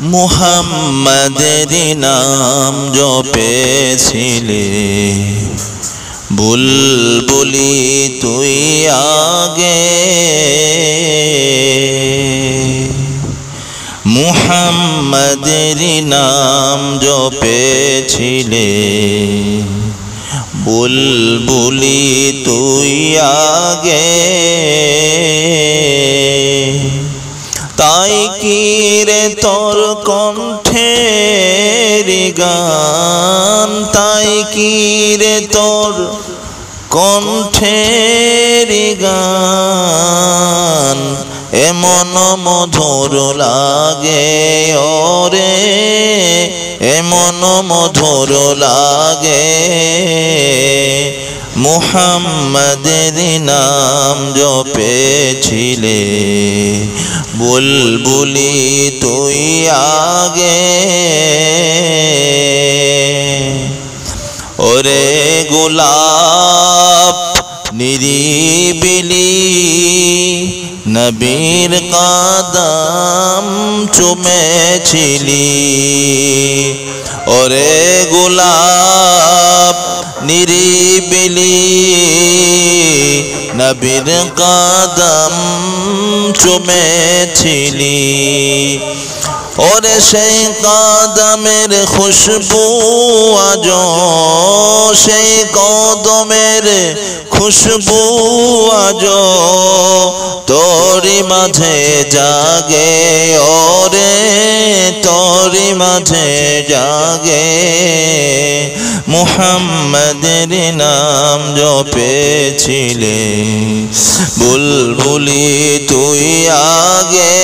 মুহাম্মাদের নাম জপেছিলে বুলবুলি তুই আগে মুহাম্মাদের নাম জপেছিলে বুলবুলি তুই আগে তাই কি রে তোর কণ্ঠের গান তাই কি রে তোর কণ্ঠের গান এমন মধুর লাগে ওরে এমন মধুর লাগে মুহাম্মাদের নাম জপেছিলে বুলবুলি তুই আগে ওরে গোলাপ নিরিবিলি নবীর কদম চুমেছিলি ওরে গোলাপ নিরিবিলি নবীর কদম চুমেছিলি ওরে সেই কদমের খুশবু আজ সেই কদমের খুশবু আজ তোরি মাঝে জাগে ওরে তোরি মাঝে জাগে মুহাম্মাদের নাম জপেছিলে বুলবুলি তুই আগে